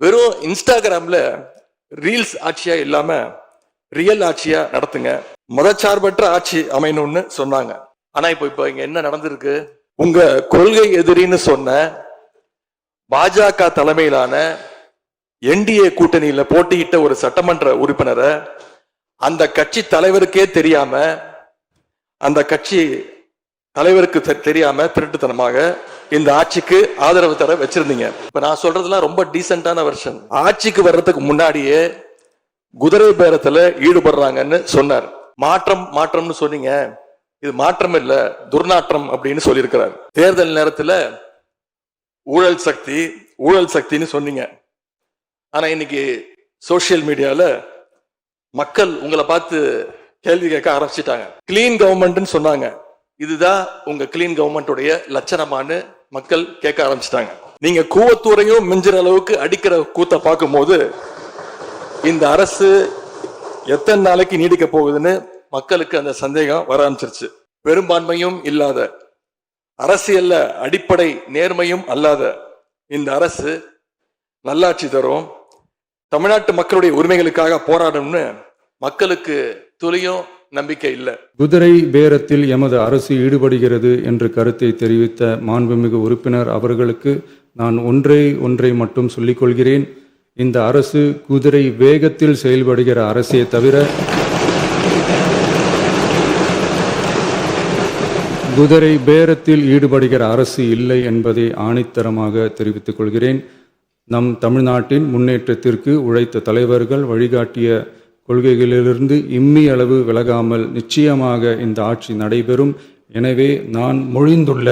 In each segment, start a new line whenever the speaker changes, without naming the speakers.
வெறும் இன்ஸ்டாகிராம்ல ரீல்ஸ் ஆட்சியா இல்லாம ரியல் ஆட்சியா நடத்துங்க. மதச்சார்பற்ற ஆட்சி அமையணும்னு சொன்னாங்க. ஆனா இப்ப இங்க என்ன நடந்திருக்கு? உங்க கொள்கை எதிரின்னு சொன்ன பாஜக தலைமையிலான என்டிஏ கூட்டணியில போட்டியிட்ட ஒரு சட்டமன்ற உறுப்பினரை அந்த கட்சி தலைவருக்கே தெரியாம, அந்த கட்சி தலைவருக்கு தெரியாம திருட்டுத்தனமாக இந்த ஆட்சிக்கு ஆதரவு தர வச்சிருந்தீங்க. இப்ப நான் சொல்றதுலாம் ரொம்ப டீசென்டான வெர்ஷன். ஆட்சிக்கு வர்றதுக்கு முன்னாடியே குதிரை பேரத்துல ஈடுபடுறாங்கன்னு சொன்னார். மாற்றம்னு சொன்னீங்க, இது மாற்றம் இல்ல துர்நாற்றம் அப்படின்னு சொல்லியிருக்கிறார். தேர்தல் நேரத்துல ஊழல் சக்தின்னு சொன்னீங்க. ஆனா இன்னைக்கு சோசியல் மீடியால மக்கள் உங்களை பார்த்து கேள்வி கேட்க ஆரம்பிச்சிட்டாங்க. கிளீன் கவர்மெண்ட் சொன்னாங்க, இதுதான் உங்க கிளீன் கவர்மெண்ட்டுடைய லட்சணமானு மக்கள் கேட்க ஆரம்பிச்சிட்டாங்க. நீங்க கூவத்தூரையும் மிஞ்சுற அளவுக்கு அடிக்கிற கூத்த பார்க்கும்போது இந்த அரசு எத்தனை நாளைக்கு நீடிக்க போகுதுன்னு மக்களுக்கு அந்த சந்தேகம் வர ஆரம்பிச்சிருச்சு. பெரும்பான்மையும் இல்லாத, அரசியல்ல அடிப்படை நேர்மையும் அல்லாத இந்த அரசு நல்லாட்சி தரும், தமிழ்நாட்டு மக்களுடைய உரிமைகளுக்காக போராடும்னு மக்களுக்கு துளியும் நம்பிக்கை இல்லை.
குதிரை பேரத்தில் எமது அரசு ஈடுபடுகிறது என்று கருத்தை தெரிவித்த மாண்புமிகு உறுப்பினர் அவர்களுக்கு நான் ஒன்றை மட்டும் சொல்லிக் கொள்கிறேன். இந்த அரசு குதிரை வேகத்தில் செயல்படுகிற அரசே தவிர குதிரை பேரத்தில் ஈடுபடுகிற அரசு இல்லை என்பதை ஆணித்தரமாக தெரிவித்துக் கொள்கிறேன். நம் தமிழ்நாட்டின் முன்னேற்றத்திற்கு உழைத்த தலைவர்கள் வழிகாட்டிய கொள்கைகளிலிருந்து இம்மி அளவு விலகாமல் நிச்சயமாக இந்த ஆட்சி நடைபெறும். எனவே நான் மொழிந்துள்ள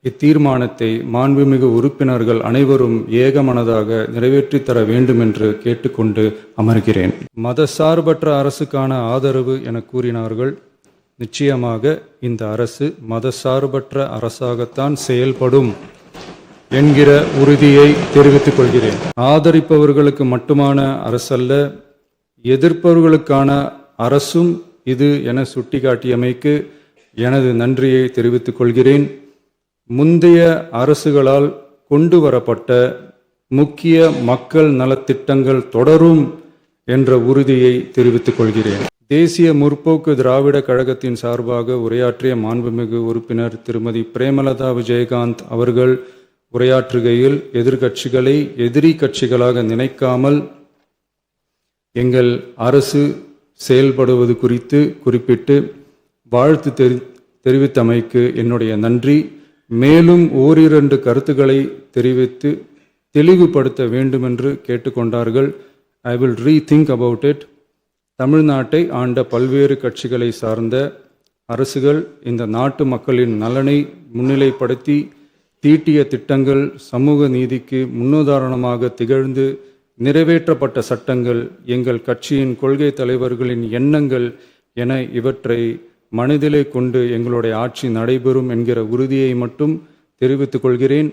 இத்தீர்மானத்தை மாண்புமிகு உறுப்பினர்கள் அனைவரும் ஏகமனதாக நிறைவேற்றி தர வேண்டும் என்று கேட்டுக்கொண்டு அமர்கிறேன். மதசார்பற்ற அரசுக்கான ஆதரவு என கூறினார்கள். நிச்சயமாக இந்த அரசு மதசார்பற்ற அரசாகத்தான் செயல்படும் என்கிற உறுதியை தெரிவித்துக் கொள்கிறேன். ஆதரிப்பவர்களுக்கு மட்டுமான அரசல்ல, எதிர்ப்பவர்களுக்கான அரசும் இது என சுட்டிக்காட்டியமைக்கு எனது நன்றியை தெரிவித்துக் கொள்கிறேன். முந்தைய அரசுகளால் கொண்டு வரப்பட்ட முக்கிய மக்கள் நலத்திட்டங்கள் தொடரும் என்ற உறுதியை தெரிவித்துக் கொள்கிறேன். தேசிய முற்போக்கு திராவிட கழகத்தின் சார்பாக உரையாற்றிய மாண்புமிகு உறுப்பினர் திருமதி பிரேமலதா விஜயகாந்த் அவர்கள் உரையாற்றுகையில் எதிர்கட்சிகளை எதிரி கட்சிகளாக நினைக்காமல் எங்கள் அரசு செயல்படுவது குறித்து குறிப்பிட்டு வாழ்த்து தெரிவித்தமைக்கு என்னுடைய நன்றி. மேலும் ஓரிரண்டு கருத்துக்களை தெரிவித்து தெளிவுபடுத்த வேண்டும் என்று கேட்டுக்கொண்டார்கள். I will rethink about it. தமிழ்நாட்டை ஆண்ட பல்வேறு கட்சிகளை சார்ந்த அரசுகள் இந்த நாட்டு மக்களின் நலனை முன்னிலைப்படுத்தி தீட்டிய திட்டங்கள் சமூக நீதிக்கு முன்னுதாரணமாக திகழ்ந்து நிறைவேற்றப்பட்ட சட்டங்கள் எங்கள் கட்சியின் கொள்கை தலைவர்களின் எண்ணங்கள் என இவற்றை மனதிலே கொண்டு எங்களுடைய ஆட்சி நடைபெறும் என்கிற உறுதியை மட்டும் தெரிவித்துக் கொள்கிறேன்.